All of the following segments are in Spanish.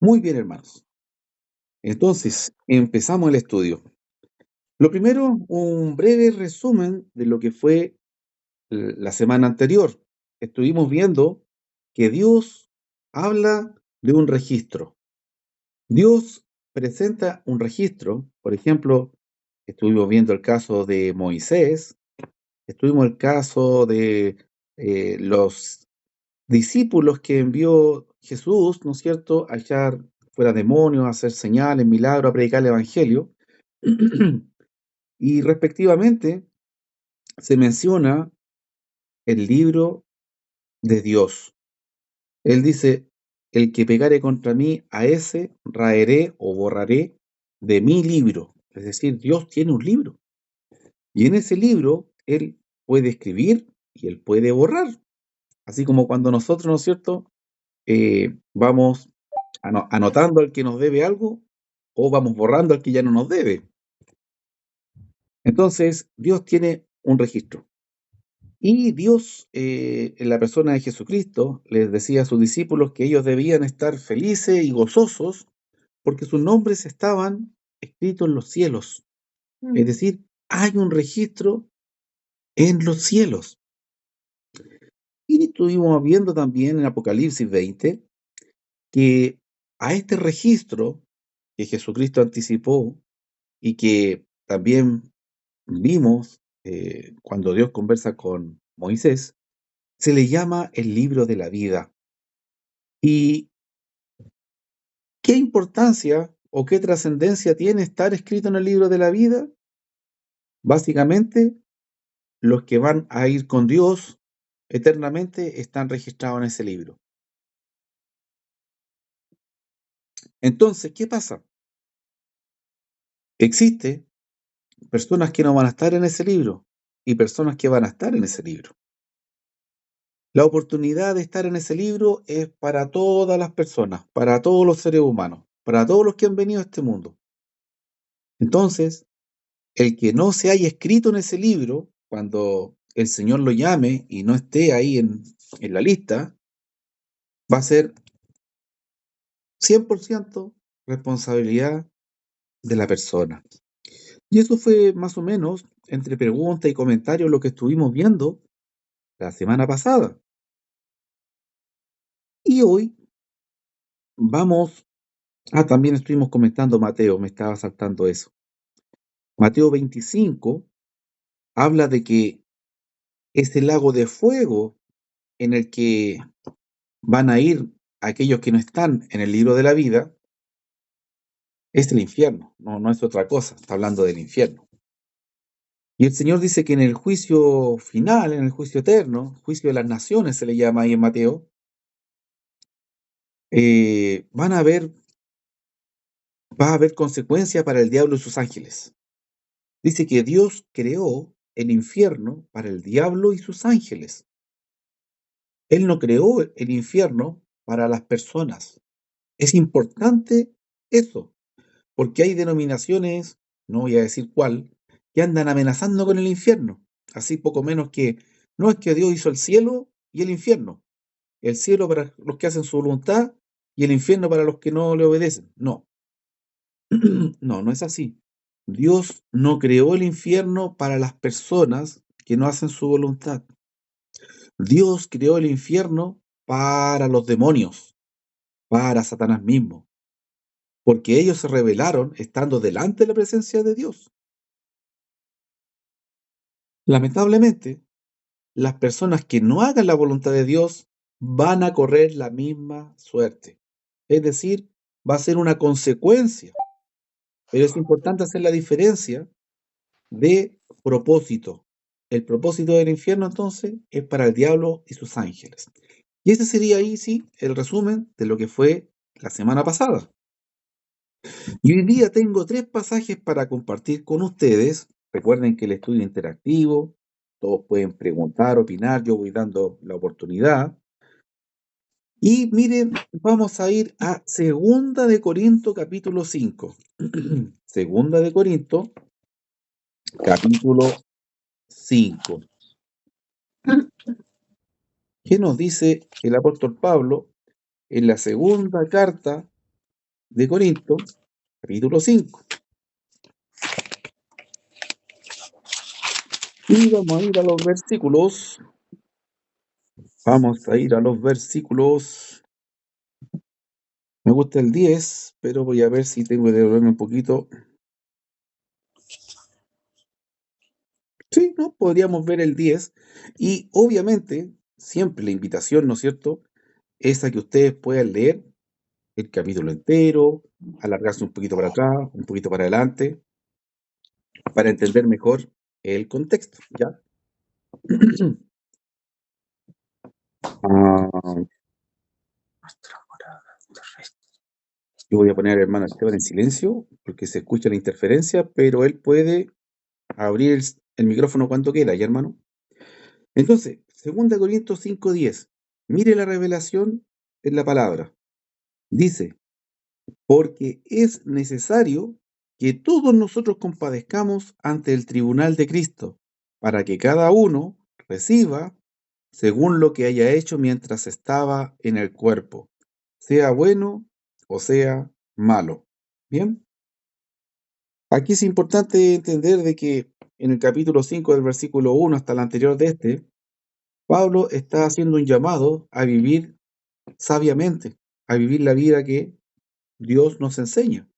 Muy bien, hermanos. Entonces, empezamos el estudio. Lo primero, un breve resumen de lo que fue la semana anterior. Estuvimos viendo que Dios habla de un registro. Dios presenta un registro. Por ejemplo, estuvimos viendo el caso de Moisés, estuvimos el caso de los discípulos que envió Jesús, ¿no es cierto?, a echar fuera demonios, a hacer señales, milagros, a predicar el evangelio. Y respectivamente se menciona el libro de Dios. Él dice, el que pecare contra mí, a ese raeré o borraré de mi libro. Es decir, Dios tiene un libro. Y en ese libro Él puede escribir y Él puede borrar. Así como cuando nosotros, ¿no es cierto?, vamos anotando al que nos debe algo o vamos borrando al que ya no nos debe. Entonces, Dios tiene un registro. Y Dios, en la persona de Jesucristo, les decía a sus discípulos que ellos debían estar felices y gozosos porque sus nombres estaban escritos en los cielos. Es decir, hay un registro en los cielos. Y estuvimos viendo también en Apocalipsis 20 que a este registro que Jesucristo anticipó y que también vimos cuando Dios conversa con Moisés, se le llama el libro de la vida. ¿Y qué importancia o qué trascendencia tiene estar escrito en el libro de la vida? Básicamente, los que van a ir con Dios eternamente están registrados en ese libro. Entonces, ¿qué pasa? Existe personas que no van a estar en ese libro y personas que van a estar en ese libro. La oportunidad de estar en ese libro es para todas las personas, para todos los seres humanos, para todos los que han venido a este mundo. Entonces, el que no se haya escrito en ese libro, cuando el Señor lo llame y no esté ahí en la lista, va a ser 100% responsabilidad de la persona. Y eso fue más o menos, entre preguntas y comentarios, lo que estuvimos viendo la semana pasada. Y hoy vamos, también estuvimos comentando Mateo, me estaba saltando eso. Mateo 25 habla de que ese lago de fuego en el que van a ir aquellos que no están en el libro de la vida es el infierno, no es otra cosa, está hablando del infierno. Y el Señor dice que en el juicio final, en el juicio eterno, juicio de las naciones se le llama ahí en Mateo, van a haber, va a haber consecuencias para el diablo y sus ángeles. Dice que Dios creó el infierno para el diablo y sus ángeles. Él no creó el infierno para las personas. Es importante eso, porque hay denominaciones, no voy a decir cuál, que andan amenazando con el infierno. Así poco menos que, no es que Dios hizo el cielo y el infierno. El cielo para los que hacen su voluntad y el infierno para los que no le obedecen. No, no es así. Dios no creó el infierno para las personas que no hacen su voluntad. Dios creó el infierno para los demonios, para Satanás mismo, porque ellos se rebelaron estando delante de la presencia de Dios. Lamentablemente, las personas que no hagan la voluntad de Dios van a correr la misma suerte. Es decir, va a ser una consecuencia. Pero es importante hacer la diferencia de propósito. El propósito del infierno, entonces, es para el diablo y sus ángeles. Y ese sería ahí, sí, el resumen de lo que fue la semana pasada. Y hoy día tengo 3 pasajes para compartir con ustedes. Recuerden que el estudio interactivo, todos pueden preguntar, opinar, yo voy dando la oportunidad. Y miren, vamos a ir a Segunda de Corinto, capítulo 5. Segunda de Corinto, capítulo 5. ¿Qué nos dice el apóstol Pablo en la segunda carta de Corintios, capítulo 5. Y vamos a ir a los versículos. Vamos a ir a los versículos. Me gusta el 10, pero voy a ver si tengo que devolverme un poquito. Sí, ¿no? Podríamos ver el 10. Y obviamente, siempre la invitación, ¿no es cierto?, es a que ustedes puedan leer el capítulo entero, alargarse un poquito para atrás, un poquito para adelante, para entender mejor el contexto, ¿ya? Ah, yo voy a poner al hermano Esteban en silencio porque se escucha la interferencia, pero él puede abrir el micrófono cuando quiera, ¿ya, hermano? Entonces, 2 Corintios 5:10. Mire la revelación en la palabra. Dice, porque es necesario que todos nosotros compadezcamos ante el tribunal de Cristo, para que cada uno reciba según lo que haya hecho mientras estaba en el cuerpo, sea bueno o sea malo. Bien, aquí es importante entender de que en el capítulo 5 del versículo 1 hasta el anterior de este, Pablo está haciendo un llamado a vivir sabiamente, a vivir la vida que Dios nos enseña.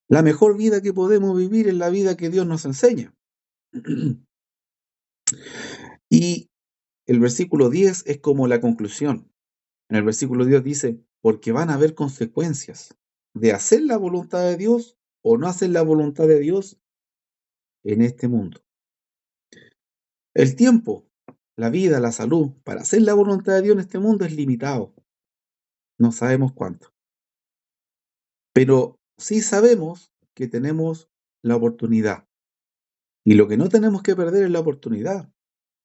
La mejor vida que podemos vivir es la vida que Dios nos enseña. Y el versículo 10 es como la conclusión. En el versículo 10 dice, porque van a haber consecuencias de hacer la voluntad de Dios o no hacer la voluntad de Dios en este mundo. El tiempo, la vida, la salud para hacer la voluntad de Dios en este mundo es limitado. No sabemos cuánto. Pero sí sabemos que tenemos la oportunidad. Y lo que no tenemos que perder es la oportunidad.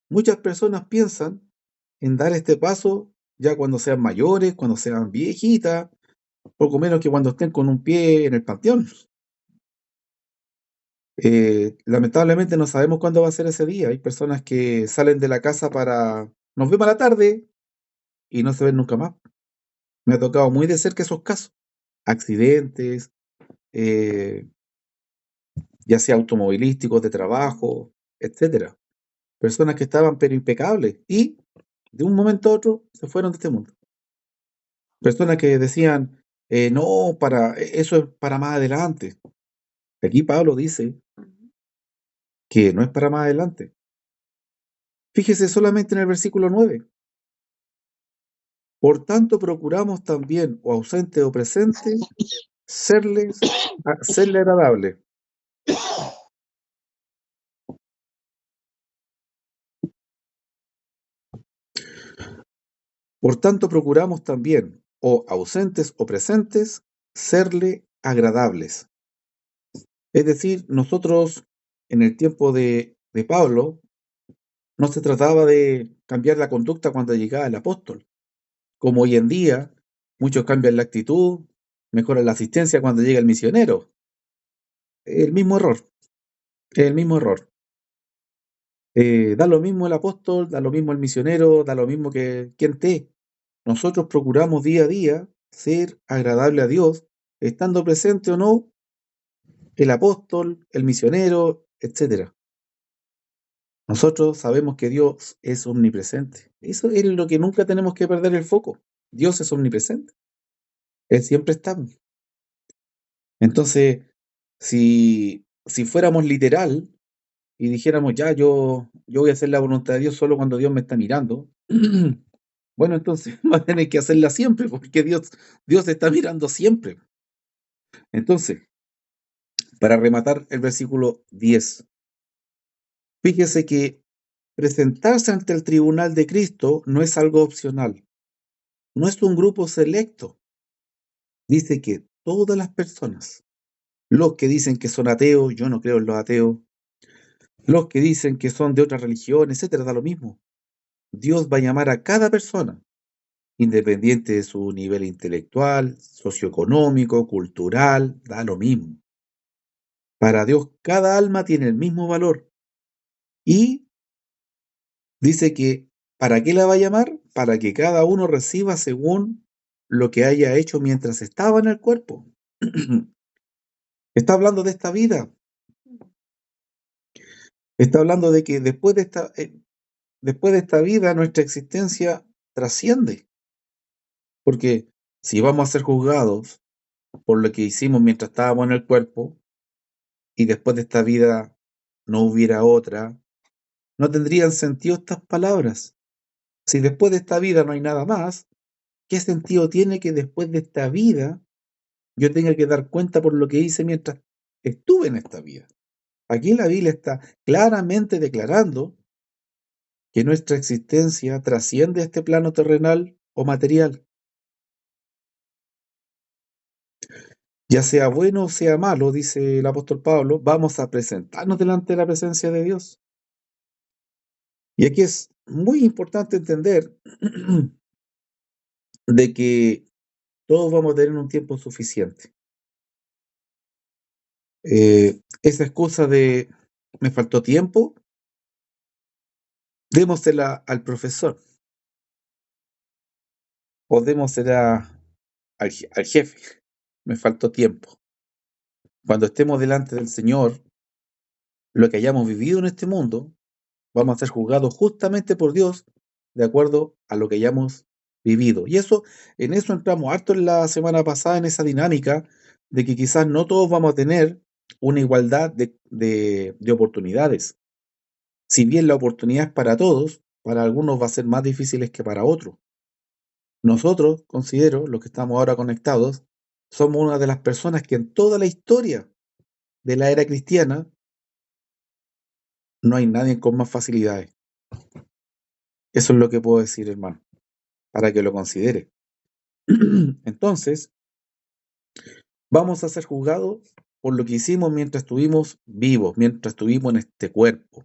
Muchas personas piensan en dar este paso ya cuando sean mayores, cuando sean viejitas, poco menos que cuando estén con un pie en el panteón. Lamentablemente no sabemos cuándo va a ser ese día. Hay personas que salen de la casa para nos vemos a la tarde y no se ven nunca más. Me ha tocado muy de cerca esos casos. Accidentes, eh, ya sea automovilísticos, de trabajo, etcétera. Personas que estaban pero impecables y de un momento a otro se fueron de este mundo. Personas que decían, no, eso es para más adelante. Aquí Pablo dice que no es para más adelante. Fíjese solamente en el versículo 9. Por tanto, procuramos también, o ausente o presente, serle agradable. Por tanto, procuramos también, o ausentes o presentes, serle agradables. Es decir, nosotros en el tiempo de Pablo, no se trataba de cambiar la conducta cuando llegaba el apóstol. Como hoy en día, muchos cambian la actitud, mejoran la asistencia cuando llega el misionero. El mismo error, el mismo error. Da lo mismo el apóstol, da lo mismo el misionero, da lo mismo que quien esté. Nosotros procuramos día a día ser agradable a Dios, estando presente o no el apóstol, el misionero, etcétera. Nosotros sabemos que Dios es omnipresente. Eso es lo que nunca tenemos que perder el foco. Dios es omnipresente. Él siempre está. Entonces, si fuéramos literal y dijéramos, ya, yo voy a hacer la voluntad de Dios solo cuando Dios me está mirando, bueno, entonces va a tener que hacerla siempre, porque Dios está mirando siempre. Entonces, para rematar el versículo 10, fíjese que presentarse ante el tribunal de Cristo no es algo opcional, no es un grupo selecto. Dice que todas las personas, los que dicen que son ateos, yo no creo en los ateos, los que dicen que son de otra religión, etcétera, da lo mismo. Dios va a llamar a cada persona, independiente de su nivel intelectual, socioeconómico, cultural, da lo mismo. Para Dios, cada alma tiene el mismo valor. Y dice que, ¿para qué la va a llamar? Para que cada uno reciba según lo que haya hecho mientras estaba en el cuerpo. Está hablando de esta vida. Está hablando de que después de esta vida nuestra existencia trasciende. Porque si vamos a ser juzgados por lo que hicimos mientras estábamos en el cuerpo y después de esta vida no hubiera otra, no tendrían sentido estas palabras. Si después de esta vida no hay nada más, ¿qué sentido tiene que después de esta vida yo tenga que dar cuenta por lo que hice mientras estuve en esta vida? Aquí la Biblia está claramente declarando que nuestra existencia trasciende este plano terrenal o material. Ya sea bueno o sea malo, dice el apóstol Pablo, vamos a presentarnos delante de la presencia de Dios. Y aquí es muy importante entender de que todos vamos a tener un tiempo suficiente. Esa excusa de me faltó tiempo, démosela al profesor o démosela al jefe. Me faltó tiempo. Cuando estemos delante del Señor, lo que hayamos vivido en este mundo, vamos a ser juzgados justamente por Dios de acuerdo a lo que hayamos vivido. Y eso, en eso entramos harto en la semana pasada, en esa dinámica de que quizás no todos vamos a tener una igualdad de oportunidades. Si bien la oportunidad es para todos, para algunos va a ser más difícil que para otros. Nosotros, considero, los que estamos ahora conectados, somos una de las personas que en toda la historia de la era cristiana no hay nadie con más facilidades. Eso es lo que puedo decir, hermano, para que lo considere. Entonces, vamos a ser juzgados por lo que hicimos mientras estuvimos vivos, mientras estuvimos en este cuerpo.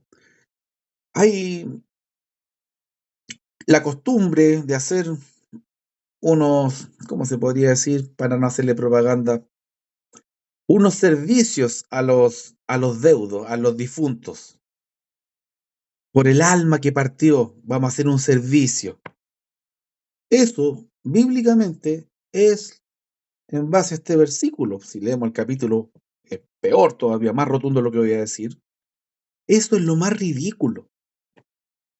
Hay la costumbre de hacer unos, ¿cómo se podría decir? Para no hacerle propaganda, unos servicios a los deudos, a los difuntos. Por el alma que partió, vamos a hacer un servicio. Eso, bíblicamente, es en base a este versículo. Si leemos el capítulo, es peor todavía, más rotundo lo que voy a decir. Eso es lo más ridículo.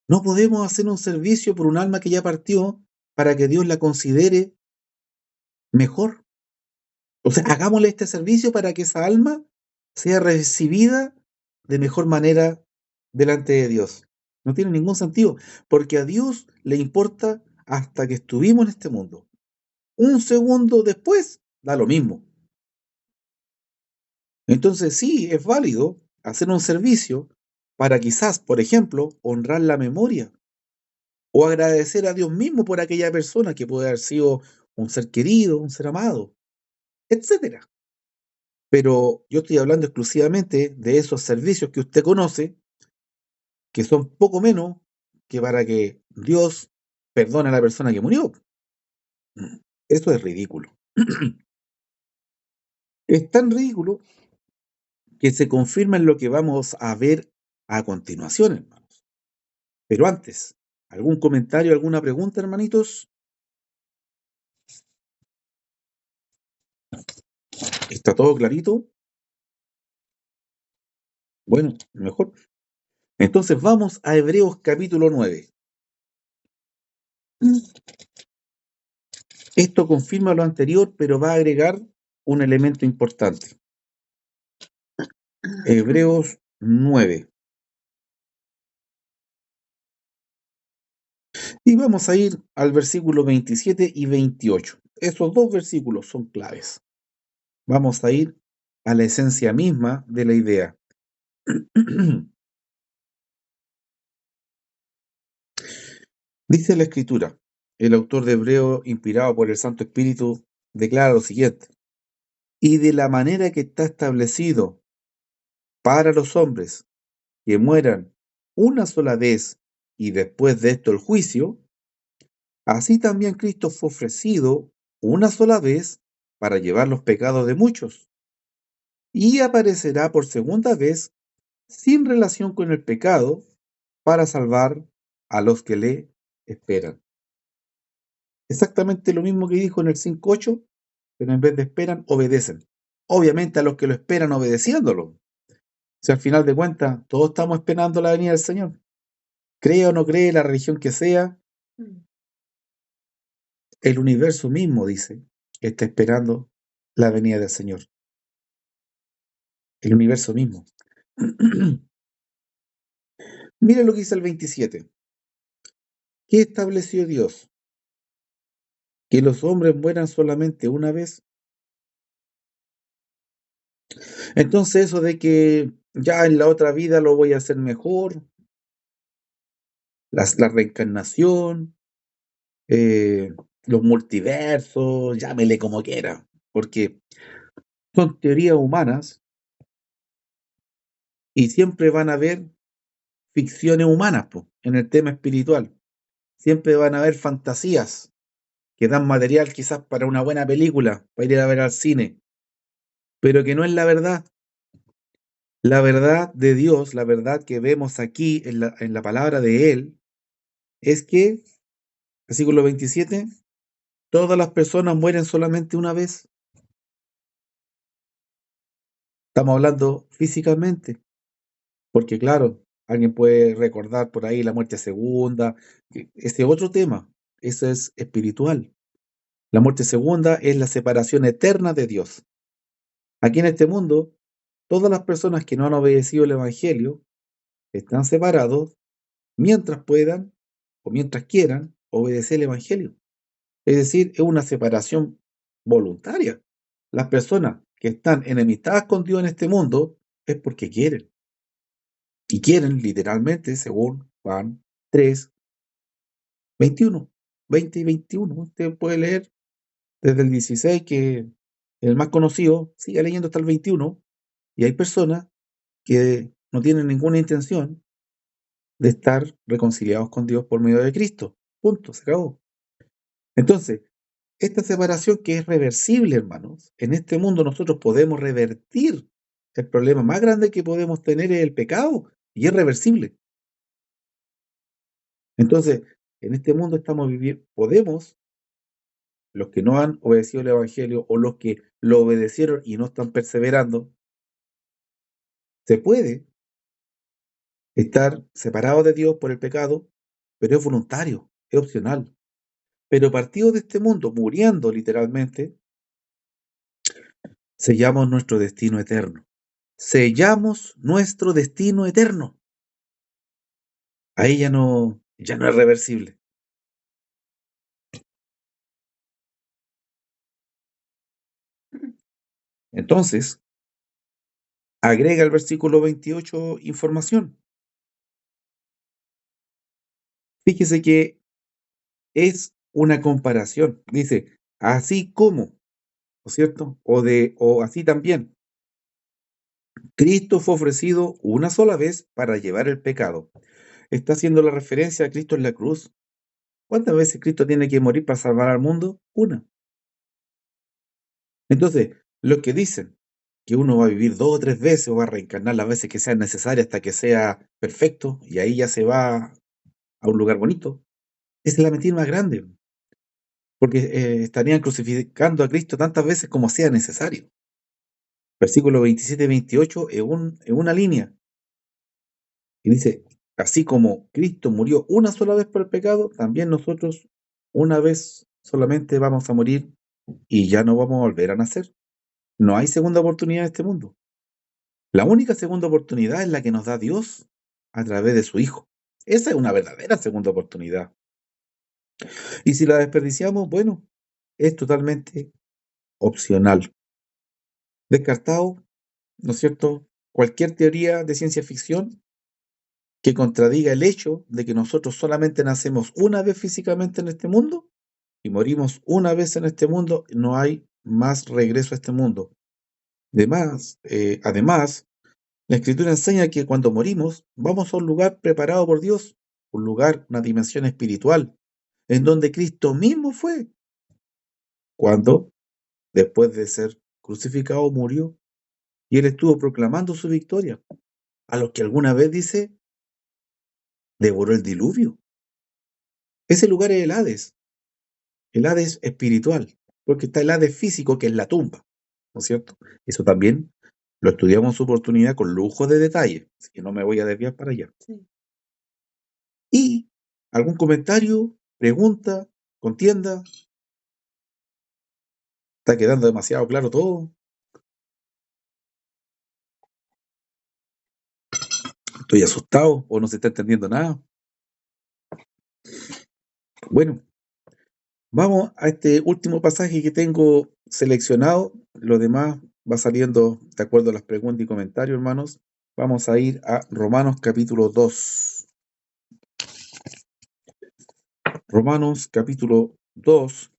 No podemos hacer un servicio por un alma que ya partió para que Dios la considere mejor. O sea, hagámosle este servicio para que esa alma sea recibida de mejor manera delante de Dios. No tiene ningún sentido, porque a Dios le importa hasta que estuvimos en este mundo. Un segundo después, da lo mismo. Entonces sí, es válido hacer un servicio para quizás, por ejemplo, honrar la memoria o agradecer a Dios mismo por aquella persona que puede haber sido un ser querido, un ser amado, etcétera. Pero yo estoy hablando exclusivamente de esos servicios que usted conoce, que son poco menos que para que Dios perdone a la persona que murió. Eso es ridículo. Es tan ridículo que se confirma en lo que vamos a ver a continuación, hermanos. Pero antes, ¿algún comentario, alguna pregunta, hermanitos? ¿Está todo clarito? Bueno, mejor. Entonces vamos a Hebreos capítulo 9. Esto confirma lo anterior, pero va a agregar un elemento importante. Hebreos 9. Y vamos a ir al versículo 27 y 28. Esos dos versículos son claves. Vamos a ir a la esencia misma de la idea. Dice la Escritura, el autor de Hebreo, inspirado por el Santo Espíritu, declara lo siguiente: y de la manera que está establecido para los hombres que mueran una sola vez y después de esto el juicio, así también Cristo fue ofrecido una sola vez para llevar los pecados de muchos, y aparecerá por segunda vez sin relación con el pecado para salvar a los que le esperan. Exactamente lo mismo que dijo en el 5:8, pero en vez de esperan, obedecen. Obviamente a los que lo esperan obedeciéndolo. Si al final de cuentas todos estamos esperando la venida del Señor. Cree o no cree, la religión que sea, el universo mismo dice que está esperando la venida del Señor. El universo mismo. Mire lo que dice el 27. ¿Qué estableció Dios? ¿Que los hombres mueran solamente una vez? Entonces eso de que ya en la otra vida lo voy a hacer mejor, la reencarnación, eh, los multiversos, llámele como quiera, porque son teorías humanas y siempre van a haber ficciones humanas po, en el tema espiritual. Siempre van a haber fantasías que dan material quizás para una buena película, para ir a ver al cine, pero que no es la verdad. La verdad de Dios, la verdad que vemos aquí en la palabra de Él, es que, versículo 27, todas las personas mueren solamente una vez. Estamos hablando físicamente, porque claro, alguien puede recordar por ahí la muerte segunda, ese otro tema, eso es espiritual. La muerte segunda es la separación eterna de Dios. Aquí en este mundo, todas las personas que no han obedecido el Evangelio están separados mientras puedan o mientras quieran obedecer el Evangelio. Es decir, es una separación voluntaria. Las personas que están enemistadas con Dios en este mundo es porque quieren. Y quieren literalmente, según Juan 3, 21, 20 y 21. Usted puede leer desde el 16, que es el más conocido, sigue leyendo hasta el 21, y hay personas que no tienen ninguna intención de estar reconciliados con Dios por medio de Cristo. Punto, se acabó. Entonces, esta separación que es reversible, hermanos, en este mundo nosotros podemos revertir. El problema más grande que podemos tener es el pecado y es reversible. Entonces, en este mundo estamos viviendo, podemos, los que no han obedecido el Evangelio o los que lo obedecieron y no están perseverando, se puede estar separados de Dios por el pecado, pero es voluntario, es opcional. Pero partidos de este mundo, muriendo literalmente, sellamos nuestro destino eterno. Sellamos nuestro destino eterno. Ahí ya no es reversible. Entonces, agrega el versículo 28 información. Fíjese que es una comparación. Dice, así como, ¿no es cierto? O así también. Cristo fue ofrecido una sola vez para llevar el pecado. Está haciendo la referencia a Cristo en la cruz. ¿Cuántas veces Cristo tiene que morir para salvar al mundo? Una. Entonces, los que dicen que uno va a vivir 2 o 3 veces o va a reencarnar las veces que sean necesarias hasta que sea perfecto y ahí ya se va a un lugar bonito, esa es la mentira más grande, porque estarían crucificando a Cristo tantas veces como sea necesario. Versículo 27 y 28 es una línea y dice, así como Cristo murió una sola vez por el pecado, también nosotros una vez solamente vamos a morir y ya no vamos a volver a nacer. No hay segunda oportunidad en este mundo. La única segunda oportunidad es la que nos da Dios a través de su Hijo. Esa es una verdadera segunda oportunidad. Y si la desperdiciamos, bueno, es totalmente opcional. Descartado, ¿no es cierto? Cualquier teoría de ciencia ficción que contradiga el hecho de que nosotros solamente nacemos una vez físicamente en este mundo y morimos una vez en este mundo, no hay más regreso a este mundo. Además, la Escritura enseña que cuando morimos vamos a un lugar preparado por Dios, un lugar, una dimensión espiritual, en donde Cristo mismo fue, cuando, después de ser crucificado, murió, y Él estuvo proclamando su victoria, a los que alguna vez dice, devoró el diluvio. Ese lugar es el Hades, El Hades espiritual, porque está el Hades físico, que es la tumba, ¿no es cierto? Eso también lo estudiamos en su oportunidad con lujo de detalle, así que no me voy a desviar para allá. Sí. ¿Y algún comentario, pregunta, contienda? ¿Está quedando demasiado claro todo? ¿Estoy asustado o no se está entendiendo nada? Bueno, vamos a este último pasaje que tengo seleccionado. Lo demás va saliendo de acuerdo a las preguntas y comentarios, hermanos. Vamos a ir a Romanos capítulo 2. Romanos capítulo 2.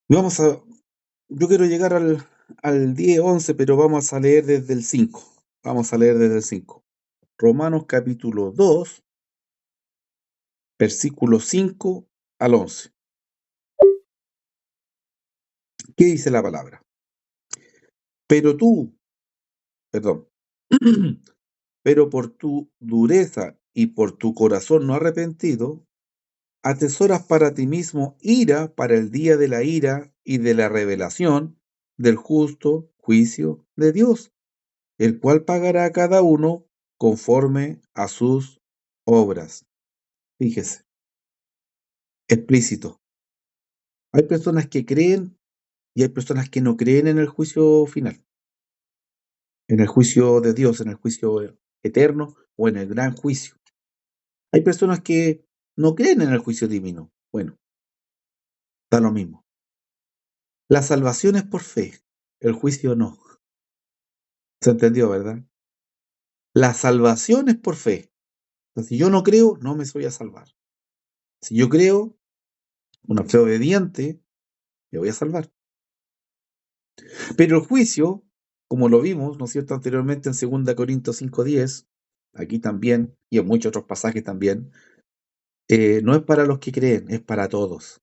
Y yo quiero llegar al 10, 11, pero vamos a leer desde el 5. Vamos a leer desde el 5. Romanos capítulo 2, versículos 5 al 11. ¿Qué dice la palabra? Pero tú, perdón, pero por tu dureza y por tu corazón no arrepentido, atesoras para ti mismo ira para el día de la ira y de la revelación del justo juicio de Dios, el cual pagará a cada uno conforme a sus obras. Fíjese, explícito. Hay personas que creen y hay personas que no creen en el juicio final, en el juicio de Dios, en el juicio eterno o en el gran juicio. Hay personas que no creen en el juicio divino. Bueno, da lo mismo. La salvación es por fe, el juicio no. ¿Se entendió, verdad? La salvación es por fe. Entonces, si yo no creo, no me voy a salvar. Si yo creo, una fe obediente, me voy a salvar. Pero el juicio, como lo vimos, ¿no es cierto?, anteriormente en 2 Corintios 5:10, aquí también, y en muchos otros pasajes también, no es para los que creen, es para todos.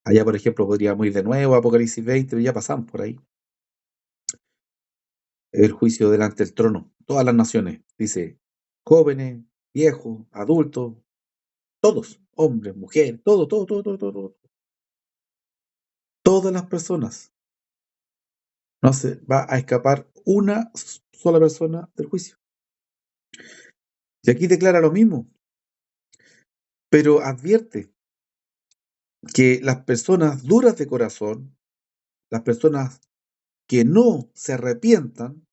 Allá, por ejemplo, podríamos ir de nuevo a Apocalipsis 20, pero ya pasamos por ahí. El juicio delante del trono, todas las naciones, dice, jóvenes, viejos, adultos, todos, hombres, mujeres, todo. Todas las personas. No se va a escapar una sola persona del juicio. Y aquí declara lo mismo, pero advierte que las personas duras de corazón, las personas que no se arrepientan,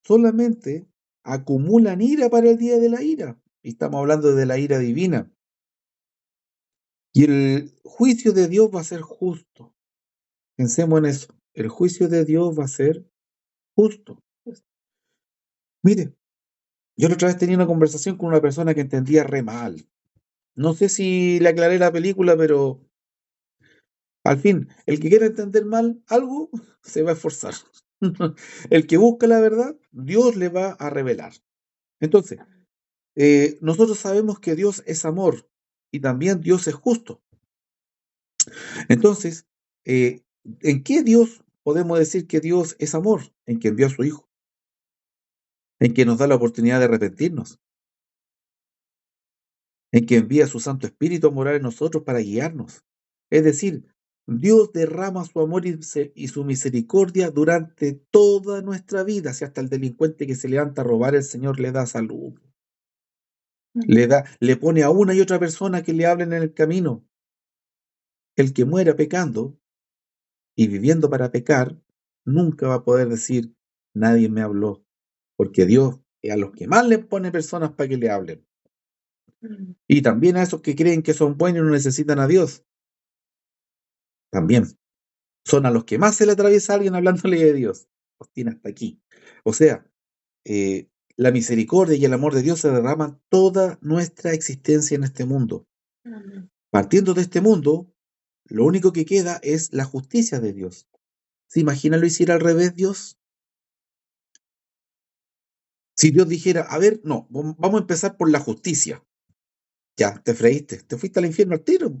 solamente acumulan ira para el día de la ira. Y estamos hablando de la ira divina. Y el juicio de Dios va a ser justo. Pensemos en eso. El juicio de Dios va a ser justo. Mire, yo la otra vez tenía una conversación con una persona que entendía re mal. No sé si le aclaré la película, pero al fin, el que quiera entender mal algo, se va a esforzar. El que busca la verdad, Dios le va a revelar. Entonces, nosotros sabemos que Dios es amor y también Dios es justo. Entonces, ¿en qué Dios podemos decir que Dios es amor? En que envió a su Hijo, en que nos da la oportunidad de arrepentirnos, en que envía su Santo Espíritu a morar en nosotros para guiarnos. Es decir, Dios derrama su amor y su misericordia durante toda nuestra vida. Si hasta el delincuente que se levanta a robar, el Señor le da salud. Le pone a una y otra persona que le hablen en el camino. El que muera pecando y viviendo para pecar, nunca va a poder decir, nadie me habló, porque Dios es a los que más le pone personas para que le hablen. Y también a esos que creen que son buenos y no necesitan a Dios. También son a los que más se le atraviesa alguien hablándole de Dios. Los tiene hasta aquí. O sea, la misericordia y el amor de Dios se derraman toda nuestra existencia en este mundo. Amén. Partiendo de este mundo, lo único que queda es la justicia de Dios. ¿Se imagina lo hiciera al revés Dios? Si Dios dijera, a ver, no, vamos a empezar por la justicia. Ya, te freíste, te fuiste al infierno al tiro.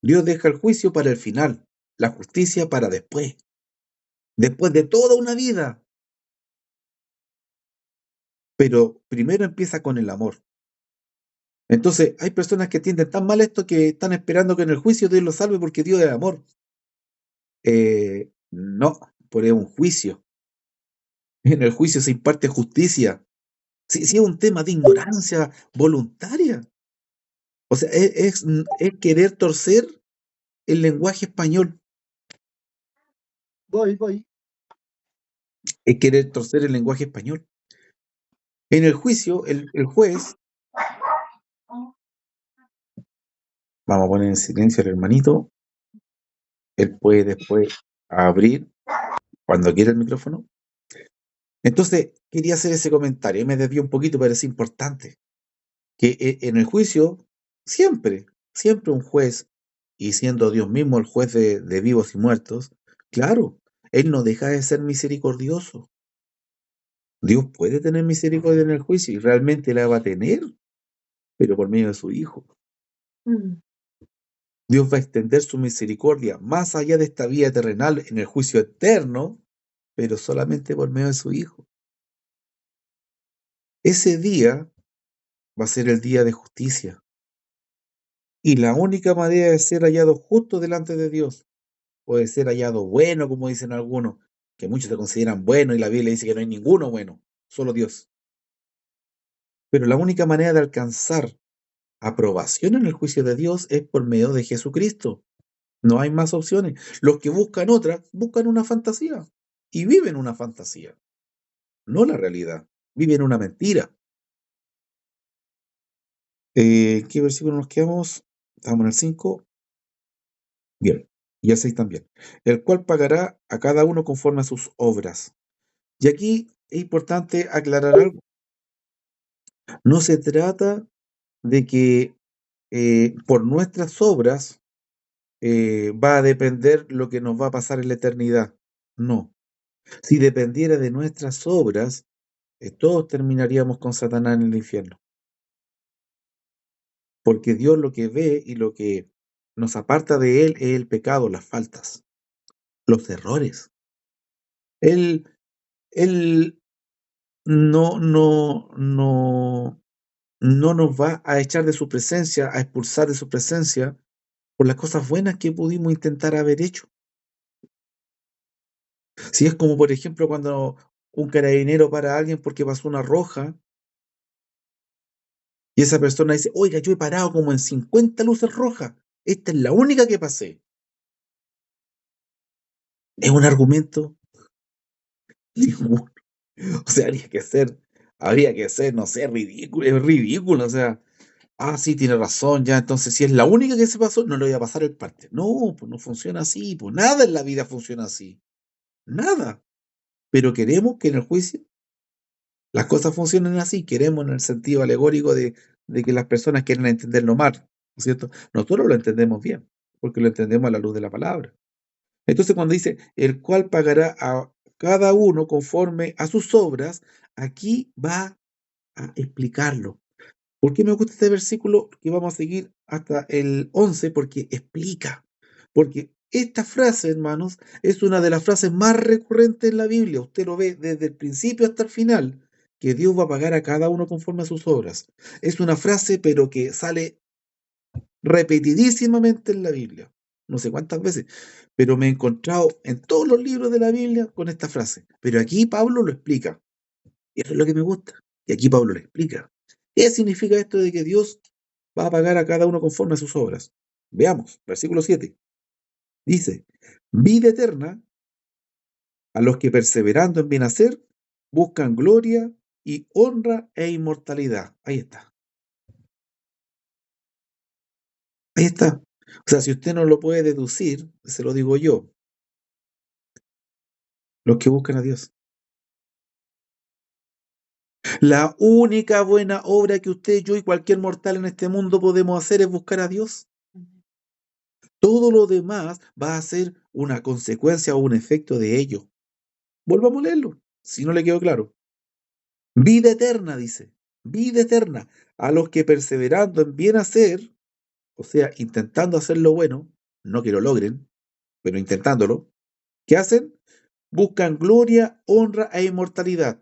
Dios deja el juicio para el final, la justicia para después de toda una vida. Pero primero empieza con el amor. Entonces, hay personas que entienden tan mal esto que están esperando que en el juicio Dios los salve porque Dios es amor. No, por es un juicio. En el juicio se imparte justicia. Sí, es un tema de ignorancia voluntaria. O sea, es querer torcer el lenguaje español. Voy. Es querer torcer el lenguaje español. En el juicio, el juez, vamos a poner en silencio al hermanito, él puede después abrir cuando quiera el micrófono. Entonces, quería hacer ese comentario, me desvió un poquito, pero es importante, que en el juicio, siempre un juez, y siendo Dios mismo el juez de vivos y muertos, claro, él no deja de ser misericordioso. Dios puede tener misericordia en el juicio y realmente la va a tener, pero por medio de su Hijo. Dios va a extender su misericordia más allá de esta vida terrenal en el juicio eterno, pero solamente por medio de su Hijo. Ese día va a ser el día de justicia. Y la única manera de ser hallado justo delante de Dios, o de ser hallado bueno, como dicen algunos, que muchos se consideran buenos y la Biblia dice que no hay ninguno bueno, solo Dios. Pero la única manera de alcanzar aprobación en el juicio de Dios es por medio de Jesucristo. No hay más opciones. Los que buscan otra, buscan una fantasía y viven una fantasía, no la realidad. Viven una mentira. ¿Qué versículo nos quedamos? Estamos en el 5. Bien. Y el 6 también. El cual pagará a cada uno conforme a sus obras. Y aquí es importante aclarar algo. No se trata de que por nuestras obras va a depender lo que nos va a pasar en la eternidad. No. Si dependiera de nuestras obras, todos terminaríamos con Satanás en el infierno. Porque Dios lo que ve y lo que nos aparta de Él es el pecado, las faltas, los errores. Él, él no nos va a echar de su presencia, a expulsar de su presencia por las cosas buenas que pudimos intentar haber hecho. Si es como, por ejemplo, cuando un carabinero para a alguien porque pasó una roja y esa persona dice, oiga, yo he parado como en 50 luces rojas, esta es la única que pasé. ¿Es un argumento? Ninguno. O sea, habría que ser, no sé, ridículo, es ridículo, o sea, sí, tiene razón, ya, entonces si es la única que se pasó, no le voy a pasar el parte. No, pues no funciona así, pues nada en la vida funciona así, nada. Pero queremos que en el juicio las cosas funcionen así, queremos en el sentido alegórico de que las personas quieren entenderlo mal, ¿no es cierto? Nosotros lo entendemos bien, porque lo entendemos a la luz de la palabra. Entonces, cuando dice, el cual pagará a cada uno conforme a sus obras, aquí va a explicarlo. ¿Por qué me gusta este versículo que vamos a seguir hasta el 11? Porque explica. Porque esta frase, hermanos, es una de las frases más recurrentes en la Biblia. Usted lo ve desde el principio hasta el final, que Dios va a pagar a cada uno conforme a sus obras. Es una frase, pero que sale repetidísimamente en la Biblia. No sé cuántas veces, pero me he encontrado en todos los libros de la Biblia con esta frase. Pero aquí Pablo lo explica. Y eso es lo que me gusta. Y aquí Pablo lo explica. ¿Qué significa esto de que Dios va a pagar a cada uno conforme a sus obras? Veamos, versículo 7. Dice, vida eterna a los que perseverando en bien hacer buscan gloria y honra e inmortalidad. Ahí está. Ahí está. O sea, si usted no lo puede deducir, se lo digo yo, los que buscan a Dios. La única buena obra que usted, yo y cualquier mortal en este mundo podemos hacer es buscar a Dios. Todo lo demás va a ser una consecuencia o un efecto de ello. Volvamos a leerlo, si no le quedó claro. Vida eterna, dice. Vida eterna. A los que perseverando en bien hacer, o sea, intentando hacer lo bueno, no que lo logren, pero intentándolo, ¿qué hacen? Buscan gloria, honra e inmortalidad.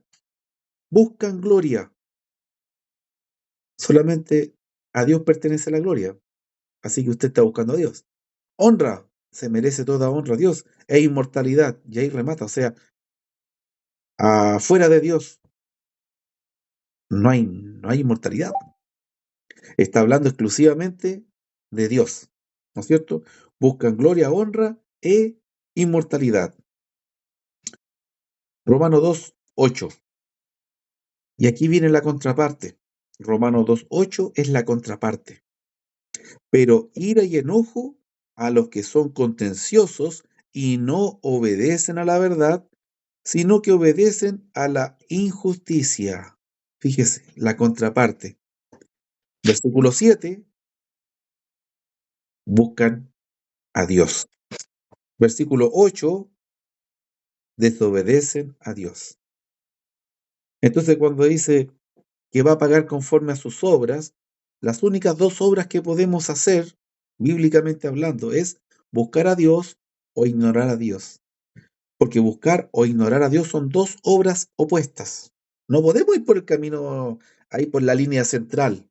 Buscan gloria. Solamente a Dios pertenece la gloria. Así que usted está buscando a Dios. Honra, se merece toda honra a Dios. E inmortalidad, y ahí remata. O sea, afuera de Dios no hay inmortalidad. Está hablando exclusivamente de Dios, ¿no es cierto? Buscan gloria, honra e inmortalidad. Romanos 2:8. Y aquí viene la contraparte. Romanos 2:8 es la contraparte. Pero ira y enojo a los que son contenciosos y no obedecen a la verdad, sino que obedecen a la injusticia. Fíjese, la contraparte. Versículo 7, buscan a Dios. Versículo 8, desobedecen a Dios. Entonces, cuando dice que va a pagar conforme a sus obras, las únicas dos obras que podemos hacer, bíblicamente hablando, es buscar a Dios o ignorar a Dios. Porque buscar o ignorar a Dios son dos obras opuestas. No podemos ir por el camino, ahí por la línea central.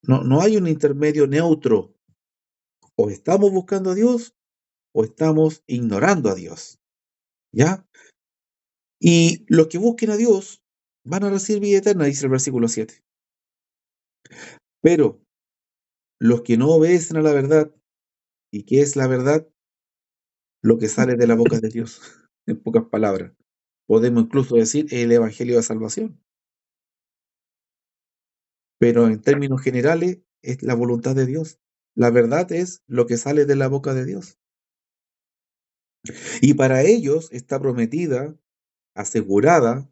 No hay un intermedio neutro. O estamos buscando a Dios o estamos ignorando a Dios. ¿Ya? Y los que busquen a Dios van a recibir vida eterna, dice el versículo 7. Pero los que no obedecen a la verdad, ¿y qué es la verdad? Lo que sale de la boca de Dios, en pocas palabras. Podemos incluso decir el evangelio de salvación, pero en términos generales es la voluntad de Dios. La verdad es lo que sale de la boca de Dios. Y para ellos está prometida, asegurada,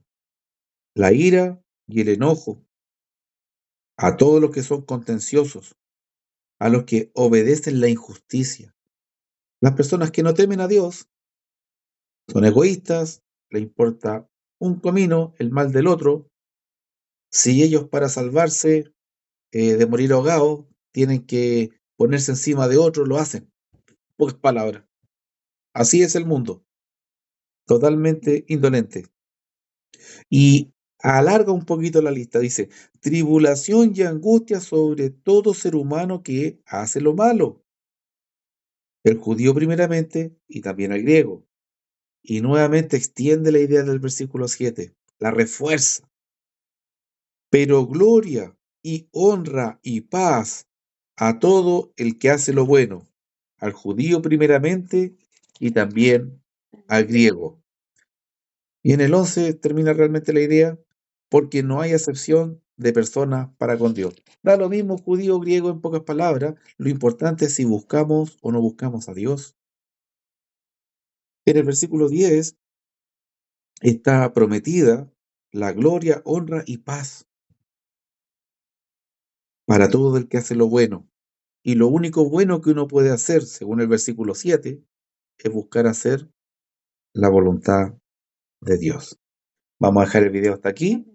la ira y el enojo a todos los que son contenciosos, a los que obedecen la injusticia. Las personas que no temen a Dios son egoístas, le importa un comino el mal del otro. Si ellos para salvarse de morir ahogados tienen que ponerse encima de otro, lo hacen. Pocas palabras. Así es el mundo, totalmente indolente. Y alarga un poquito la lista, dice, tribulación y angustia sobre todo ser humano que hace lo malo. El judío primeramente y también el griego. Y nuevamente extiende la idea del versículo 7, la refuerza. Pero gloria y honra y paz a todo el que hace lo bueno, al judío primeramente y también al griego. Y en el 11 termina realmente la idea, porque no hay acepción de personas para con Dios. Da lo mismo judío o griego en pocas palabras, lo importante es si buscamos o no buscamos a Dios. En el versículo 10 está prometida la gloria, honra y paz para todo el que hace lo bueno. Y lo único bueno que uno puede hacer, según el versículo 7, es buscar hacer la voluntad de Dios. Vamos a dejar el video hasta aquí